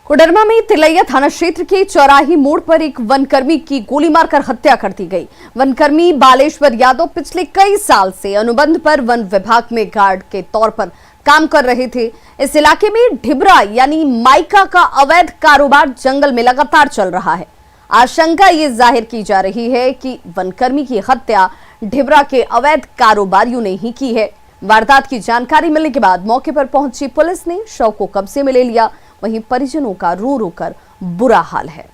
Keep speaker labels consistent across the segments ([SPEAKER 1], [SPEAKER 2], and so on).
[SPEAKER 1] कोडरमा में तिलैया थाना क्षेत्र के चौराही मोड़ पर एक वनकर्मी की गोली मारकर हत्या कर दी गई। वनकर्मी बालेश्वर यादव पिछले कई साल से अनुबंध पर वन विभाग में गार्ड के तौर पर काम कर रहे थे। इस इलाके में ढिबरा यानी माइका का अवैध कारोबार जंगल में लगातार चल रहा है। आशंका ये जाहिर की जा रही है कि वनकर्मी की हत्या ढिबरा के अवैध कारोबारियों ने ही की है। वारदात की जानकारी मिलने के बाद मौके पर पहुंची पुलिस ने शव को कब्जे में ले लिया। वहीं परिजनों का रो रो कर बुरा हाल है।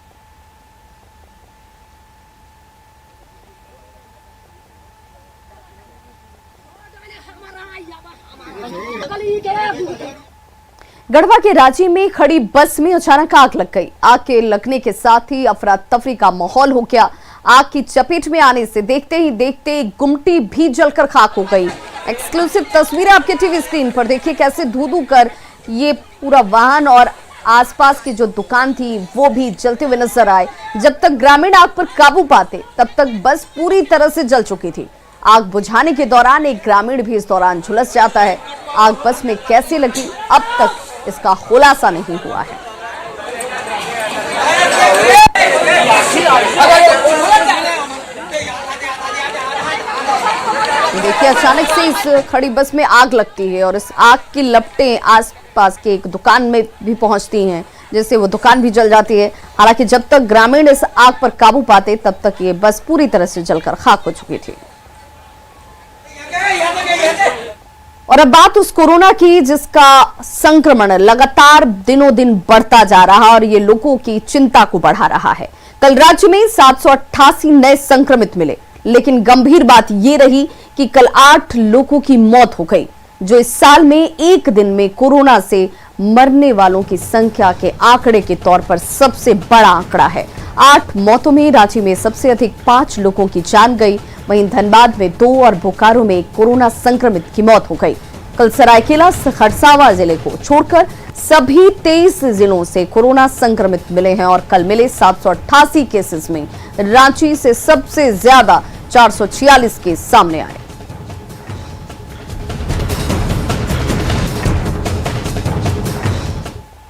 [SPEAKER 1] गढ़वा के रांची में खड़ी बस में अचानक आग लग गई। आग के लगने के साथ ही अफरा तफरी का माहौल हो गया। आग की चपेट में आने से देखते ही देखते गुमटी भी जलकर खाक हो गई। एक्सक्लूसिव तस्वीरें आपके टीवी स्क्रीन पर देखिए कैसे धू-धू कर ये पूरा वाहन और आसपास की जो दुकान थी वो भी जलते हुए नजर आए। जब तक ग्रामीण आग पर काबू पाते तब तक बस पूरी तरह से जल चुकी थी। आग बुझाने के दौरान एक ग्रामीण भी इस दौरान झुलस जाता है। आग बस में कैसे लगी अब तक इसका खुलासा नहीं हुआ है। देखिए अचानक से इस खड़ी बस में आग लगती है और इस आग की लपटें आसपास के एक दुकान में भी पहुंचती हैं, जिससे वो दुकान भी जल जाती है। हालांकि जब तक ग्रामीण इस आग पर काबू पाते तब तक ये बस पूरी तरह से जलकर खाक हो चुकी थी। और अब बात उस कोरोना की जिसका संक्रमण लगातार दिनों दिन बढ़ता जा रहा और ये लोगों की चिंता को बढ़ा रहा है। कल राज्य में 788 नए संक्रमित मिले, लेकिन गंभीर बात ये रही कि कल 8 लोगों की मौत हो गई, जो इस साल में एक दिन में कोरोना से मरने वालों की संख्या के आंकड़े के तौर पर सबसे बड़ा आंकड़ा है। 8 मौतों में रांची में सबसे अधिक 5 लोगों की जान गई। वहीं धनबाद में 2 और बोकारो में कोरोना संक्रमित की मौत हो गई। कल सरायकेला खरसावां जिले को छोड़कर सभी 23 जिलों से कोरोना संक्रमित मिले हैं और कल मिले 788 केसेस में रांची से सबसे ज्यादा 446 केस सामने आए।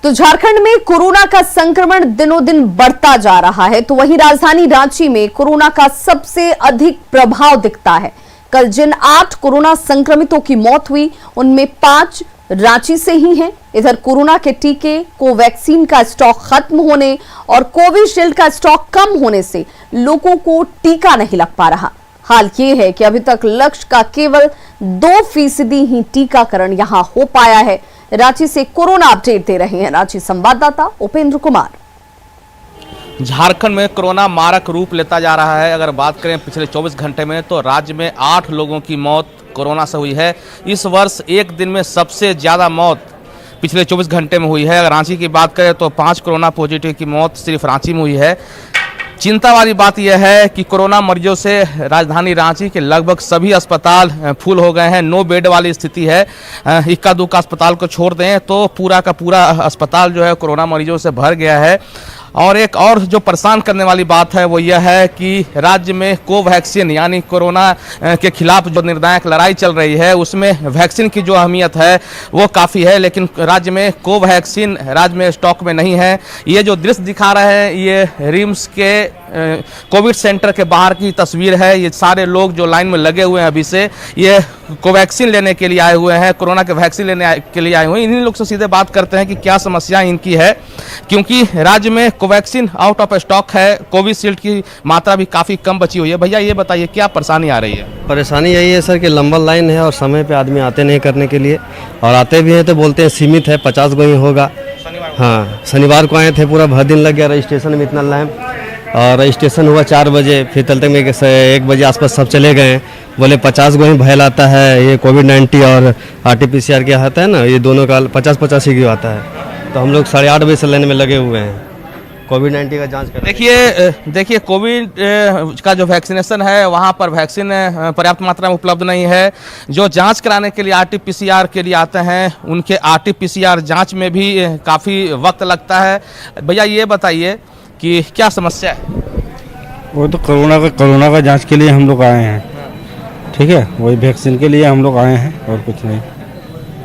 [SPEAKER 1] तो झारखंड में कोरोना का संक्रमण दिनों दिन बढ़ता जा रहा है, तो वहीं राजधानी रांची में कोरोना का सबसे अधिक प्रभाव दिखता है। कल जिन 8 कोरोना संक्रमितों की मौत हुई उनमें 5 रांची से ही हैं। इधर कोरोना के टीके कोवैक्सीन का स्टॉक खत्म होने और कोविशील्ड का स्टॉक कम होने से लोगों को टीका नहीं लग पा रहा। हाल ये है कि अभी तक लक्ष्य का केवल 2% ही टीकाकरण यहां हो पाया है। रांची से कोरोना अपडेट दे रहे हैं रांची संवाददाता उपेंद्र कुमार।
[SPEAKER 2] झारखंड में कोरोना मारक रूप लेता जा रहा है। अगर बात करें पिछले 24 घंटे में तो राज्य में 8 लोगों की मौत कोरोना से हुई है। इस वर्ष एक दिन में सबसे ज़्यादा मौत पिछले 24 घंटे में हुई है। अगर रांची की बात करें तो 5 कोरोना पॉजिटिव की मौत सिर्फ रांची में हुई है। चिंता वाली बात यह है कि कोरोना मरीजों से राजधानी रांची के लगभग सभी अस्पताल फुल हो गए हैं। 9 बेड वाली स्थिति है। इक्का दुक्का अस्पताल को छोड़ दें तो पूरा का पूरा अस्पताल जो है कोरोना मरीजों से भर गया है। और एक और जो परेशान करने वाली बात है वो यह है कि राज्य में कोवैक्सीन यानी कोरोना के खिलाफ जो निर्णायक लड़ाई चल रही है उसमें वैक्सीन की जो अहमियत है वो काफ़ी है, लेकिन राज्य में कोवैक्सीन राज्य में स्टॉक में नहीं है। ये जो दृश्य दिखा रहे हैं ये रिम्स के कोविड सेंटर के बाहर की तस्वीर है। ये सारे लोग जो लाइन में लगे हुए हैं अभी से ये कोवैक्सीन लेने के लिए आए हुए हैं, कोरोना के वैक्सीन लेने के लिए आए हुए हैं। इन्हीं लोग से सीधे बात करते हैं कि क्या समस्या इनकी है, क्योंकि राज्य में कोवैक्सीन आउट ऑफ स्टॉक है। कोविशील्ड की मात्रा भी काफ़ी कम बची हुई है। भैया ये बताइए क्या परेशानी आ रही है?
[SPEAKER 3] परेशानी यही है सर कि लंबा लाइन है और समय पे आदमी आते नहीं करने के लिए, और आते भी हैं तो बोलते हैं सीमित है, 50 गो ही होगा। हाँ, शनिवार को आए थे, पूरा भर दिन लग गया रजिस्ट्रेशन में, इतना लाइन। और रजिस्ट्रेशन हुआ 4 बजे, फिर तल तक में 1 बजे आसपास सब चले गए। बोले 50 गो ही भयल आता है, ये कोविड-19 और RT-PCR क्या आता है ना, ये दोनों का 50-50 ही आता है। तो हम लोग 8:30 बजे से लाइन में लगे हुए हैं कोविड-19 का जांच कर।
[SPEAKER 2] देखिए कोविड का जो वैक्सीनेशन है वहाँ पर वैक्सीन पर्याप्त मात्रा में उपलब्ध नहीं है। जो जांच कराने के लिए RT-PCR के लिए आते हैं उनके RT-PCR जांच में भी काफ़ी वक्त लगता है। भैया ये बताइए कि क्या समस्या है?
[SPEAKER 4] वो तो कोरोना का जांच के लिए हम लोग आए हैं, ठीक है, वही वैक्सीन के लिए हम लोग आए हैं और कुछ नहीं।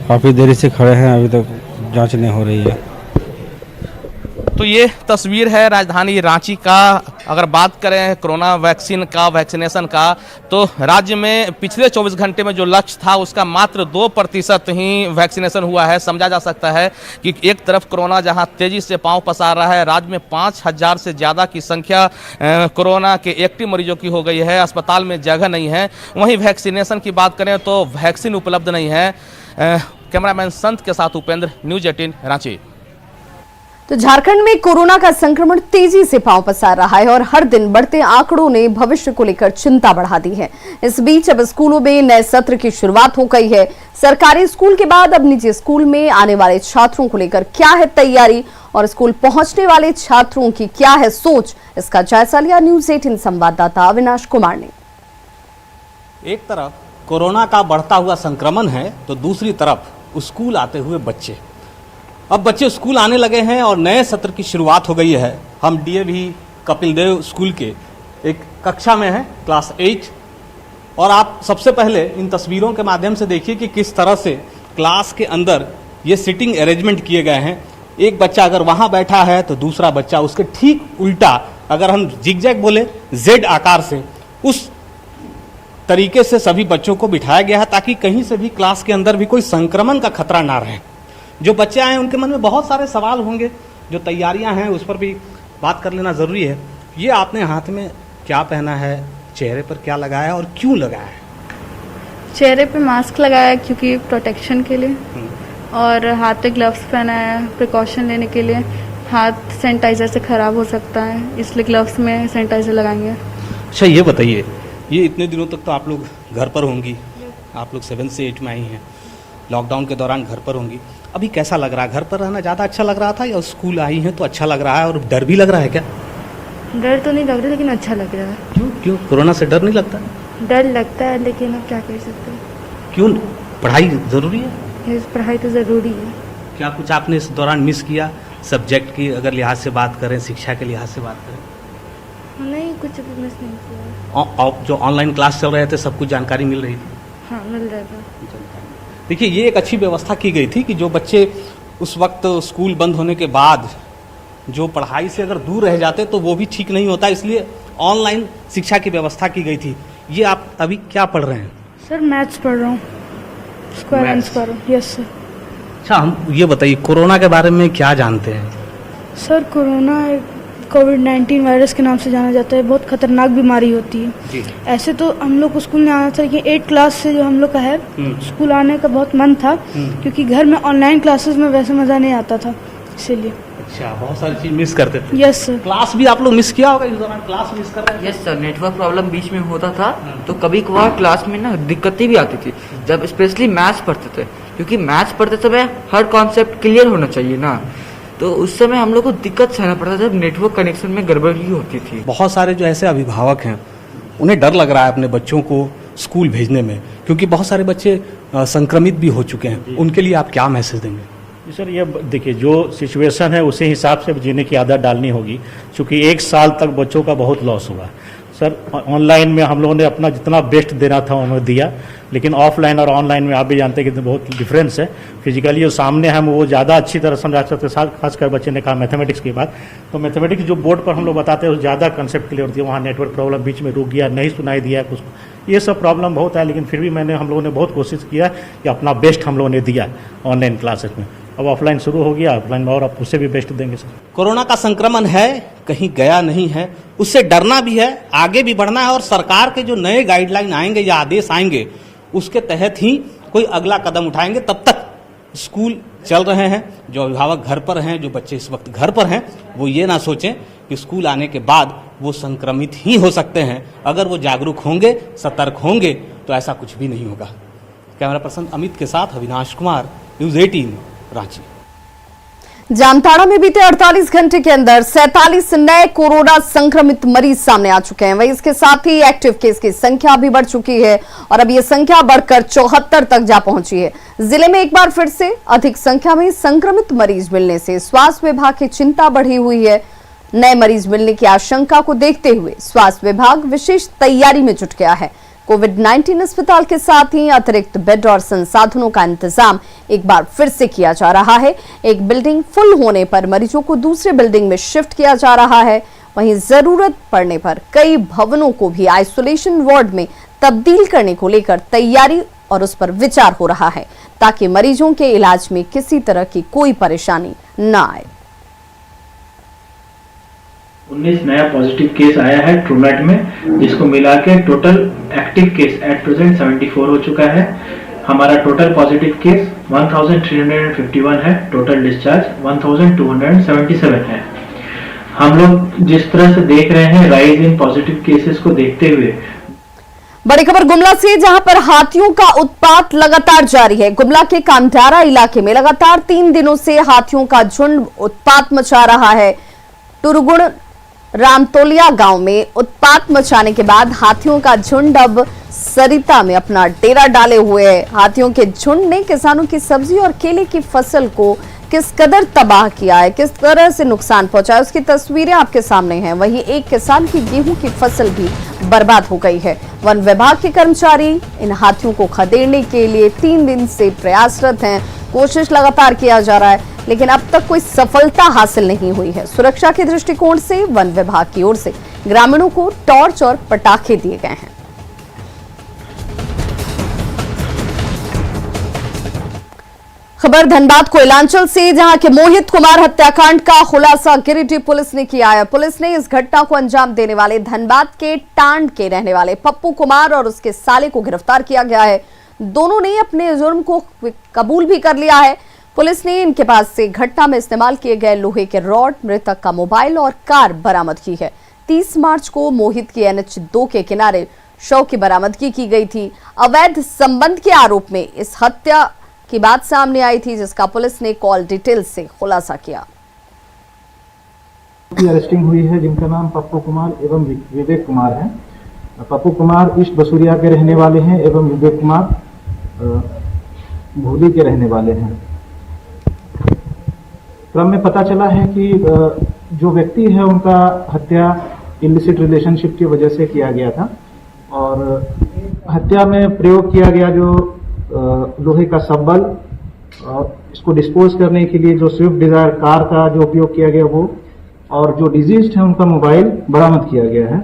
[SPEAKER 4] काफ़ी देरी से खड़े हैं, अभी तक जांच नहीं हो रही है।
[SPEAKER 2] तो ये तस्वीर है राजधानी रांची का। अगर बात करें कोरोना वैक्सीन का, वैक्सीनेशन का, तो राज्य में पिछले 24 घंटे में जो लक्ष्य था उसका मात्र 2% ही वैक्सीनेशन हुआ है। समझा जा सकता है कि एक तरफ कोरोना जहां तेजी से पांव पसार रहा है, राज्य में 5000 से ज़्यादा की संख्या कोरोना के एक्टिव मरीजों की हो गई है, अस्पताल में जगह नहीं है। वहीं वैक्सीनेशन की बात करें तो वैक्सीन उपलब्ध नहीं है। कैमरामैन संत के साथ उपेंद्र, न्यूज़ 18 रांची।
[SPEAKER 1] तो झारखंड में कोरोना का संक्रमण तेजी से पांव पसार रहा है और हर दिन बढ़ते आंकड़ों ने भविष्य को लेकर चिंता बढ़ा दी है। इस बीच अब स्कूलों में नए सत्र की शुरुआत हो गई है। सरकारी स्कूल के बाद अब निजी स्कूल में आने वाले छात्रों को लेकर क्या है तैयारी और स्कूल पहुंचने वाले छात्रों की क्या है सोच, इसका जायजा लिया न्यूज़ 18 संवाददाता अविनाश कुमार ने।
[SPEAKER 5] एक तरफ कोरोना का बढ़ता हुआ संक्रमण है तो दूसरी तरफ स्कूल आते हुए बच्चे। अब बच्चे स्कूल आने लगे हैं और नए सत्र की शुरुआत हो गई है। हम डीएवी कपिल देव स्कूल के एक कक्षा में हैं, क्लास 8, और आप सबसे पहले इन तस्वीरों के माध्यम से देखिए कि किस तरह से क्लास के अंदर ये सिटिंग अरेंजमेंट किए गए हैं। एक बच्चा अगर वहाँ बैठा है तो दूसरा बच्चा उसके ठीक उल्टा, अगर हम जिगजैग बोले जेड आकार से, उस तरीके से सभी बच्चों को बिठाया गया है ताकि कहीं से भी क्लास के अंदर भी कोई संक्रमण का खतरा ना रहे। जो बच्चे आए हैं उनके मन में बहुत सारे सवाल होंगे, जो तैयारियां हैं उस पर भी बात कर लेना ज़रूरी है। ये आपने हाथ में क्या पहना है, चेहरे पर क्या लगाया और क्यों लगाया है?
[SPEAKER 6] चेहरे पे मास्क लगाया क्योंकि प्रोटेक्शन के लिए, और हाथ पे ग्लव्स पहना है प्रिकॉशन लेने के लिए। हाथ सैनिटाइज़र से ख़राब हो सकता है, इसलिए ग्लव्स में सैनिटाइज़र लगाएंगे।
[SPEAKER 5] अच्छा, ये बताइए, ये इतने दिनों तक तो आप लोग घर पर होंगी, आप लोग 7 से 8 में आई हैं, लॉकडाउन के दौरान घर पर होंगी। अभी कैसा लग रहा है? घर पर रहना ज़्यादा अच्छा लग रहा था या स्कूल आई हैं तो अच्छा लग रहा है? और डर भी लग रहा है क्या?
[SPEAKER 6] डर तो नहीं लग रहा लेकिन अच्छा लग रहा है।
[SPEAKER 5] क्यों कोरोना से डर नहीं लगता?
[SPEAKER 6] डर लगता है लेकिन अब क्या कर सकते हैं।
[SPEAKER 5] क्यों? पढ़ाई ज़रूरी है?
[SPEAKER 6] ये पढ़ाई तो ज़रूरी है।
[SPEAKER 5] क्या कुछ आपने इस दौरान मिस किया सब्जेक्ट की, अगर लिहाज से बात करें, शिक्षा के लिहाज से बात करें?
[SPEAKER 6] नहीं, कुछ भी मिस नहीं किया।
[SPEAKER 5] जो ऑनलाइन क्लास चल रहे थे सब कुछ जानकारी मिल रही थी?
[SPEAKER 6] हाँ, मिल रहा था।
[SPEAKER 5] देखिए, ये एक अच्छी व्यवस्था की गई थी कि जो बच्चे उस वक्त स्कूल बंद होने के बाद जो पढ़ाई से अगर दूर रह जाते तो वो भी ठीक नहीं होता, इसलिए ऑनलाइन शिक्षा की व्यवस्था की गई थी। ये आप अभी क्या पढ़ रहे हैं?
[SPEAKER 6] सर मैथ्स पढ़ रहा हूँ, square and square. Yes sir.
[SPEAKER 5] अच्छा, हम ये बताइए कोरोना के बारे में क्या जानते हैं?
[SPEAKER 6] सर कोरोना कोविड-19 वायरस के नाम से जाना जाता है, बहुत खतरनाक बीमारी होती है
[SPEAKER 5] जी।
[SPEAKER 6] ऐसे तो हम लोग को स्कूल में आना चाहिए। 8 क्लास से जो हम लोग का है, स्कूल आने का बहुत मन था क्योंकि घर में ऑनलाइन क्लासेस में वैसे मज़ा नहीं आता था, इसीलिए।
[SPEAKER 5] अच्छा, बहुत सारी चीज मिस करते थे।
[SPEAKER 6] Yes sir.
[SPEAKER 5] क्लास भी आप लोग मिस किया होगा इस दौरान? क्लास मिस कर रहे हैं?
[SPEAKER 7] यस सर, नेटवर्क प्रॉब्लम बीच में होता था तो कभी कभार क्लास में ना दिक्कतें भी आती थी, जब स्पेशली मैथ्स पढ़ते थे, क्योंकि मैथ्स पढ़ते समय हर कॉन्सेप्ट क्लियर होना चाहिए ना, तो उस समय हम लोग को दिक्कत सहना पड़ता था जब नेटवर्क कनेक्शन में गड़बड़ी होती थी।
[SPEAKER 5] बहुत सारे जो ऐसे अभिभावक हैं उन्हें डर लग रहा है अपने बच्चों को स्कूल भेजने में, क्योंकि बहुत सारे बच्चे संक्रमित भी हो चुके हैं। उनके लिए आप क्या मैसेज देंगे?
[SPEAKER 8] सर, ये देखिए, जो सिचुएशन है उसी हिसाब से जीने की आदत डालनी होगी, क्योंकि 1 साल तक बच्चों का बहुत लॉस हुआ। सर, ऑनलाइन में हम लोगों ने अपना जितना बेस्ट देना था उन्होंने दिया, लेकिन ऑफलाइन और ऑनलाइन में आप भी जानते हैं कि बहुत डिफरेंस है। फिजिकली जो सामने हम वो ज़्यादा अच्छी तरह समझा सकते हैं। खासकर बच्चे ने कहा मैथमेटिक्स की बात, तो मैथमेटिक्स जो बोर्ड पर हम लोग बताते हैं वो ज़्यादा कंसेप्ट क्लियर होती है। वहाँ नेटवर्क प्रॉब्लम बीच में रुक गया, नहीं सुनाई दिया कुछ, ये सब प्रॉब्लम बहुत है, लेकिन फिर भी हम लोगों ने बहुत कोशिश किया कि अपना बेस्ट हम लोगों ने दिया ऑनलाइन क्लासेस में। अब ऑफलाइन शुरू हो गया, ऑफलाइन में और अब उससे भी बेस्ट देंगे सर।
[SPEAKER 5] कोरोना का संक्रमण है, कहीं गया नहीं है, उससे डरना भी है, आगे भी बढ़ना है, और सरकार के जो नए गाइडलाइन आएंगे या आदेश आएंगे उसके तहत ही कोई अगला कदम उठाएंगे। तब तक स्कूल चल रहे हैं। जो अभिभावक घर पर हैं, जो बच्चे इस वक्त घर पर हैं, वो ये ना सोचें कि स्कूल आने के बाद वो संक्रमित ही हो सकते हैं। अगर वो जागरूक होंगे, सतर्क होंगे, तो ऐसा कुछ भी नहीं होगा। कैमरा पर्सन अमित के साथ अविनाश कुमार, न्यूज़ 18 रांची।
[SPEAKER 1] जामताड़ा में बीते 48 घंटे के अंदर 47 नए कोरोना संक्रमित मरीज सामने आ चुके हैं। वहीं इसके साथ ही एक्टिव केस की संख्या भी बढ़ चुकी है और अब यह संख्या बढ़कर 74 तक जा पहुंची है। जिले में एक बार फिर से अधिक संख्या में संक्रमित मरीज मिलने से स्वास्थ्य विभाग की चिंता बढ़ी हुई है। नए मरीज मिलने की आशंका को देखते हुए स्वास्थ्य विभाग विशेष तैयारी में जुट गया है। कोविड-19 अस्पताल के साथ ही अतिरिक्त बेड और संसाधनों का इंतजाम एक बार फिर से किया जा रहा है। एक बिल्डिंग फुल होने पर मरीजों को दूसरे बिल्डिंग में शिफ्ट किया जा रहा है। वहीं जरूरत पड़ने पर कई भवनों को भी आइसोलेशन वार्ड में तब्दील करने को लेकर तैयारी और उस पर विचार हो रहा है, ताकि मरीजों के इलाज में किसी तरह की कोई परेशानी न आए।
[SPEAKER 9] 19 नया पॉजिटिव केस आया है ट्रूनेट में, जिसको मिला के total active case at present 74 हो चुका है। हमारा टोटल पॉजिटिव केस 1351 है, टोटल डिस्चार्ज 1277 है। हम लोग जिस तरह से देख रहे हैं राइज इन पॉजिटिव केसेस को देखते हुए,
[SPEAKER 1] बड़ी खबर गुमला से, जहां पर हाथियों का उत्पात लगातार जारी है। गुमला के कामडारा इलाके में लगातार 3 दिनों से हाथियों का झुंड उत्पात मचा रहा है। टुरगुण रामतोलिया गांव में उत्पात मचाने के बाद हाथियों का झुंड अब सरिता में अपना डेरा डाले हुए है। हाथियों के झुंड ने किसानों की सब्जी और केले की फसल को किस कदर तबाह किया है, किस तरह से नुकसान पहुंचा है, उसकी तस्वीरें आपके सामने हैं। वहीं एक किसान की गेहूं की फसल भी बर्बाद हो गई है। वन विभाग के कर्मचारी इन हाथियों को खदेड़ने के लिए 3 दिन से प्रयासरत हैं। कोशिश लगातार किया जा रहा है, लेकिन अब तक कोई सफलता हासिल नहीं हुई है। सुरक्षा के दृष्टिकोण से वन विभाग की ओर से ग्रामीणों को टॉर्च और पटाखे दिए गए हैं। खबर धनबाद कोयलांचल से, जहां के मोहित कुमार हत्याकांड का खुलासा गिरिडीह पुलिस ने किया है। पुलिस ने इस घटना को अंजाम देने वाले धनबाद के टांड के रहने वाले पप्पू कुमार और उसके साले को गिरफ्तार किया गया है। दोनों ने अपने जुर्म को कबूल भी कर लिया है। पुलिस ने इनके पास से घटना में इस्तेमाल किए गए लोहे के रॉड, मृतक का मोबाइल और कार बरामद की है। 30 मार्च को मोहित की NH2 के किनारे शव की बरामदगी की गई थी। अवैध संबंध के आरोप में इस हत्या की बात सामने आई थी, जिसका पुलिस ने कॉल डिटेल से खुलासा किया।
[SPEAKER 10] अरेस्टिंग हुई है, जिनका नाम पप्पू कुमार एवं विवेक कुमार है। पप्पू कुमार ईस्ट बसुरिया के रहने वाले हैं एवं विवेक कुमार भूली के रहने वाले हैं। क्रम में पता चला है कि जो व्यक्ति है उनका हत्या इलिसिट रिलेशनशिप की वजह से किया गया था और हत्या में प्रयोग किया गया जो लोहे का सब्बल और इसको डिस्पोज करने के लिए जो स्विफ्ट डिजायर कार का जो उपयोग किया गया वो, और जो डिजीज्ड है उनका मोबाइल बरामद किया गया है।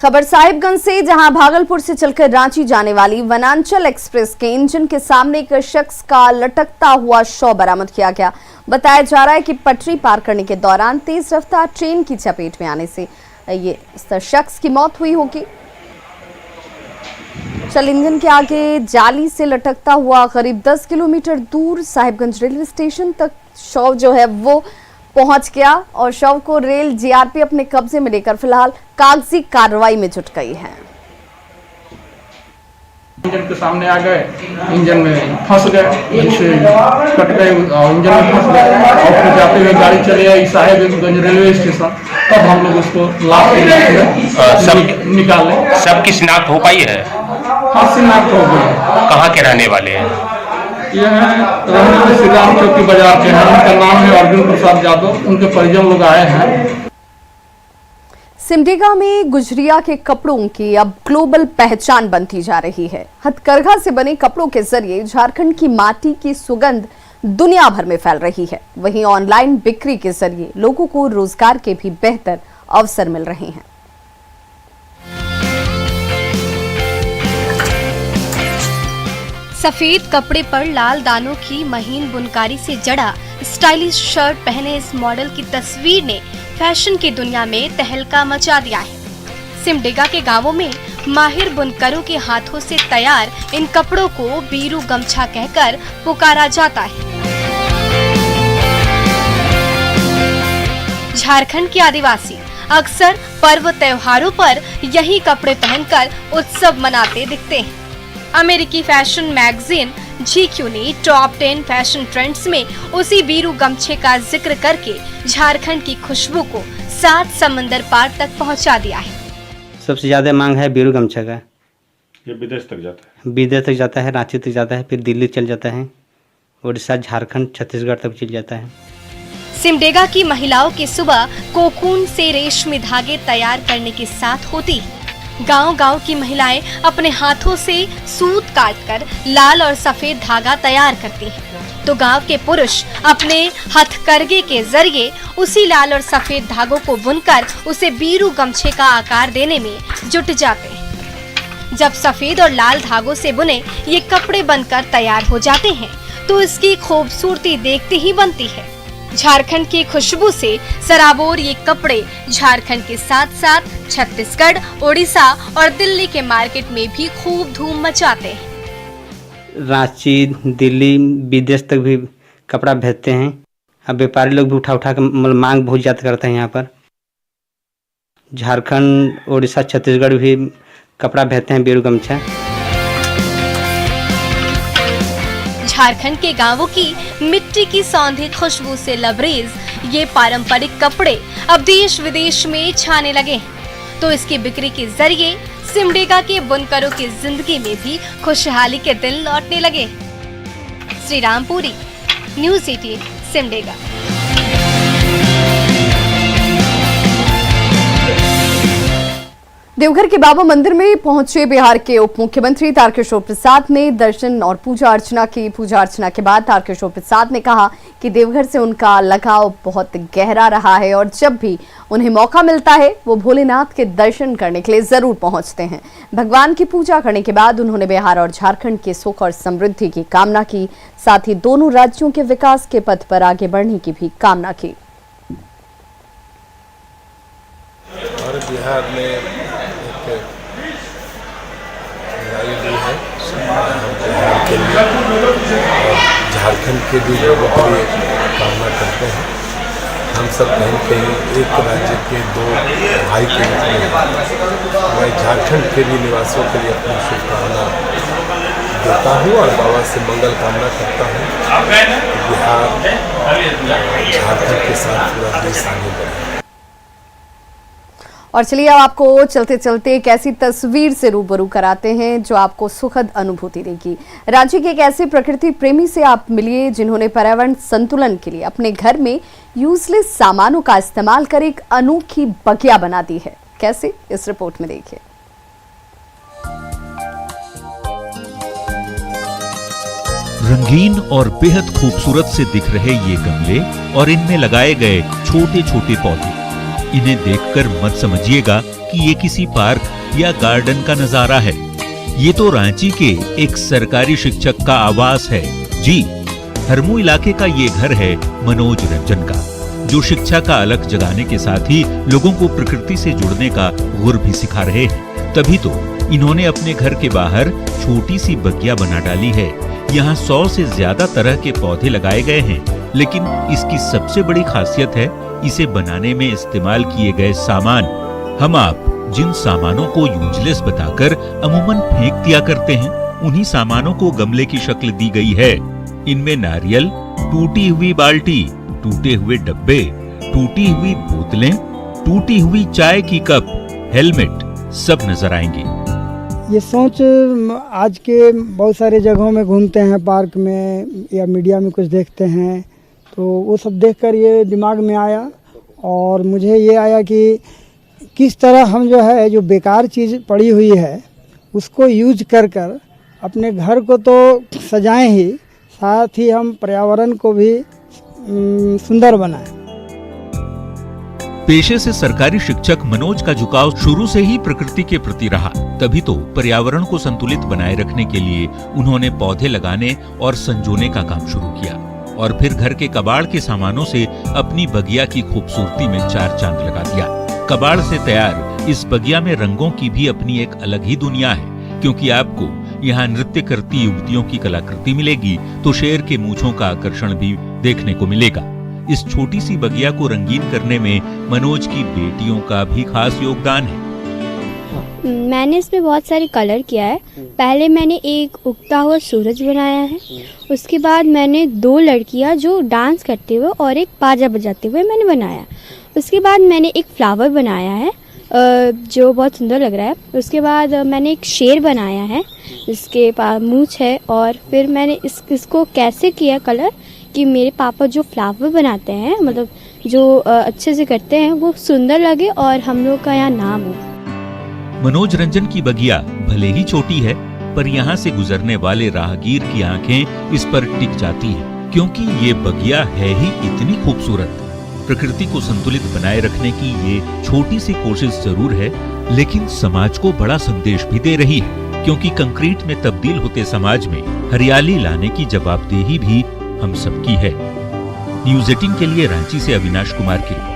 [SPEAKER 1] खबर साहिबगंज से, जहां भागलपुर से चलकर रांची जाने वाली वनांचल एक्सप्रेस के इंजन के सामने एक शख्स का लटकता हुआ शव बरामद किया गया। बताया जा रहा है कि पटरी पार करने के दौरान तेज रफ्तार ट्रेन की चपेट में आने से ये शख्स की मौत हुई होगी। चल इंजन के आगे जाली से लटकता हुआ करीब 10 किलोमीटर दूर साहिबगंज रेलवे स्टेशन तक शव जो है वो पहुंच गया और शव को रेल जीआरपी अपने कब्जे में लेकर फिलहाल कागजी कार्रवाई में जुट गई है।
[SPEAKER 11] इंजन के सामने आ गए, इंजन में फंस गए, कट गए, इंजन में फंस गए और फिर जाते हुए गाड़ी चले आई साहिबगंज रेलवे स्टेशन। तब हम लोग उसको लाश निकाले।
[SPEAKER 12] सबकी शिनाख्त हो पाई है?
[SPEAKER 11] हाँ, शिनाख्त हो गई।
[SPEAKER 12] कहाँ के रहने वाले हैं?
[SPEAKER 11] ये है श्री राम चौकी बाजार के हैं। उनका नाम है अर्जुन प्रसाद यादव, उनके परिजन लोग आए हैं।
[SPEAKER 1] सिमडेगा में गुजरिया के कपड़ों की अब ग्लोबल पहचान बनती जा रही है। हथकरघा से बने कपड़ों के जरिए झारखंड की माटी की सुगंध दुनिया भर में फैल रही है। वहीं ऑनलाइन बिक्री के जरिए लोगों को रोजगार के भी बेहतर अवसर मिल रहे हैं।
[SPEAKER 13] सफेद कपड़े पर लाल दानों की महीन बुनकारी से जड़ा स्टाइलिश शर्ट पहने इस मॉडल की तस्वीर ने फैशन की दुनिया में तहलका मचा दिया है। सिमडेगा के गांवों में माहिर बुनकरों के हाथों से तैयार इन कपड़ों को बीरू गमछा कहकर पुकारा जाता है। झारखंड के आदिवासी अक्सर पर्व त्योहारों पर यही कपड़े पहनकर उत्सव मनाते दिखते हैं। अमेरिकी फैशन मैगजीन GQ ने टॉप 10 फैशन ट्रेंड्स में उसी बीरू गमछे का जिक्र करके झारखंड की खुशबू को 7 समंदर पार तक पहुंचा दिया है।
[SPEAKER 14] सबसे ज्यादा मांग है बीरू गमछा का।
[SPEAKER 8] ये विदेश तक जाता है?
[SPEAKER 14] विदेश तक जाता है, रांची तक जाता है, फिर दिल्ली चल जाता है, उड़ीसा, झारखंड, छत्तीसगढ़ तक चल जाता है।
[SPEAKER 13] सिमडेगा की महिलाओं की सुबह कोकून से रेशमी धागे तैयार करने के साथ होती है। गांव-गांव की महिलाएं अपने हाथों से सूत काटकर लाल और सफेद धागा तैयार करती हैं। तो गांव के पुरुष अपने हथकरघे के जरिए उसी लाल और सफेद धागों को बुनकर उसे बीरू गमछे का आकार देने में जुट जाते हैं। जब सफेद और लाल धागों से बुने ये कपड़े बनकर तैयार हो जाते हैं तो इसकी खूबसूरती देखते ही बनती है। झारखंड की खुशबू से सराबोर ये कपड़े झारखंड के साथ साथ छत्तीसगढ़, उड़ीसा और दिल्ली के मार्केट में भी खूब धूम मचाते हैं।
[SPEAKER 14] रांची, दिल्ली, विदेश तक भी कपड़ा भेजते हैं। अब व्यापारी लोग भी उठा उठा कर मांग बहुत ज़्यादा करते हैं। यहाँ पर झारखंड, उड़ीसा, छत्तीसगढ़ भी कपड़ा भेजते हैं, बीरू गमछा।
[SPEAKER 13] झारखंड के गांवों की मिट्टी की सौंधी खुशबू से लबरेज ये पारंपरिक कपड़े अब देश विदेश में छाने लगे हैं। तो इसकी बिक्री के जरिए सिमडेगा के बुनकरों की जिंदगी में भी खुशहाली के दिन लौटने लगे। श्री रामपुरी, न्यूज़ 18 सिमडेगा।
[SPEAKER 1] देवघर के बाबा मंदिर में पहुंचे बिहार के उप मुख्यमंत्री तारकिशोर प्रसाद ने दर्शन और पूजा अर्चना की। पूजा अर्चना के बाद तारकिशोर प्रसाद ने कहा कि देवघर से उनका लगाव बहुत गहरा रहा है और जब भी उन्हें मौका मिलता है वो भोलेनाथ के दर्शन करने के लिए जरूर पहुंचते हैं। भगवान की पूजा करने के बाद उन्होंने बिहार और झारखंड के सुख और समृद्धि की कामना की, साथ ही दोनों राज्यों के विकास के पथ पर आगे बढ़ने की भी कामना की।
[SPEAKER 15] और बिहार में है बिहार के लिए और झारखंड के भी लोगों के लिए कामना करते हैं। हम सब कहीं कहीं एक राज्य के दो भाई के रूप में मैं झारखंड के भी निवासियों के लिए अपनी शुभकामना देता हूँ और बाबा से मंगल कामना करता हूँ। बिहार झारखंड के साथ पूरा देश आगे बढ़े।
[SPEAKER 1] और चलिए अब आपको चलते चलते एक ऐसी तस्वीर से रूबरू कराते हैं जो आपको सुखद अनुभूति देगी। रांची के एक ऐसे प्रकृति प्रेमी से आप मिलिए जिन्होंने पर्यावरण संतुलन के लिए अपने घर में यूजलेस सामानों का इस्तेमाल कर एक अनोखी बगिया बना दी है। कैसे, इस रिपोर्ट में देखिए।
[SPEAKER 16] रंगीन और बेहद खूबसूरत से दिख रहे ये गमले और इनमें लगाए गए छोटे छोटे पौधे, इन्हें देखकर मत समझिएगा कि ये किसी पार्क या गार्डन का नजारा है। ये तो रांची के एक सरकारी शिक्षक का आवास है। जी, हरमू इलाके का ये घर है मनोज रंजन का, जो शिक्षा का अलख जगाने के साथ ही लोगों को प्रकृति से जुड़ने का गुर भी सिखा रहे हैं। तभी तो इन्होंने अपने घर के बाहर छोटी सी बगिया बना डाली है। यहाँ 100 से ज्यादा तरह के पौधे लगाए गए हैं, लेकिन इसकी सबसे बड़ी खासियत है इसे बनाने में इस्तेमाल किए गए सामान। हम आप जिन सामानों को यूजलेस बताकर अमूमन फेंक दिया करते हैं, उन्हीं सामानों को गमले की शक्ल दी गई है। इनमें नारियल, टूटी हुई बाल्टी, टूटे हुए डब्बे, टूटी हुई बोतलें, टूटी हुई चाय की कप, हेलमेट सब नजर आएंगे।
[SPEAKER 17] ये सोच आज के बहुत सारे जगहों में घूमते हैं, पार्क में या मीडिया में कुछ देखते हैं, तो वो सब देखकर ये दिमाग में आया और मुझे ये आया कि किस तरह हम जो बेकार चीज़ पड़ी हुई है उसको यूज कर अपने घर को तो सजाएं ही, साथ ही हम पर्यावरण को भी सुंदर बनाएं।
[SPEAKER 16] पेशे से सरकारी शिक्षक मनोज का झुकाव शुरू से ही प्रकृति के प्रति रहा, तभी तो पर्यावरण को संतुलित बनाए रखने के लिए उन्होंने पौधे लगाने और संजोने का काम शुरू किया और फिर घर के कबाड़ के सामानों से अपनी बगिया की खूबसूरती में 4 चांद लगा दिया। कबाड़ से तैयार इस बगिया में रंगों की भी अपनी एक अलग ही दुनिया है, क्योंकि आपको यहाँ नृत्य करती युवतियों की कलाकृति मिलेगी तो शेर के मूंछों का आकर्षण भी देखने को मिलेगा। इस छोटी सी बगिया को रंगीन करने में मनोज की बेटियों का भी खास योगदान है।
[SPEAKER 18] मैंने इसमें बहुत सारे कलर किया है। पहले मैंने एक उगता हुआ सूरज बनाया है, उसके बाद मैंने 2 लड़कियां जो डांस करते हुए और एक बाजा बजाते हुए मैंने बनाया। उसके बाद मैंने एक फ्लावर बनाया है जो बहुत सुंदर लग रहा है। उसके बाद मैंने एक शेर बनाया है, इसके पास मूंछ है। और फिर मैंने इसको कैसे किया कलर, कि मेरे पापा जो फ्लावर बनाते हैं, मतलब जो अच्छे से करते हैं, वो सुंदर लगे और हम लोग का यहाँ नाम हो।
[SPEAKER 16] मनोज रंजन की बगिया भले ही छोटी है, पर यहाँ से गुजरने वाले राहगीर की आंखें इस पर टिक जाती हैं, क्योंकि ये बगिया है ही इतनी खूबसूरत। प्रकृति को संतुलित बनाए रखने की ये छोटी सी कोशिश जरूर है, लेकिन समाज को बड़ा संदेश भी दे रही है, क्योंकि कंक्रीट में तब्दील होते समाज में हरियाली लाने की जवाबदेही भी हम सबकी है। न्यूज़ 18 के लिए रांची से अविनाश कुमार की रिपोर्ट।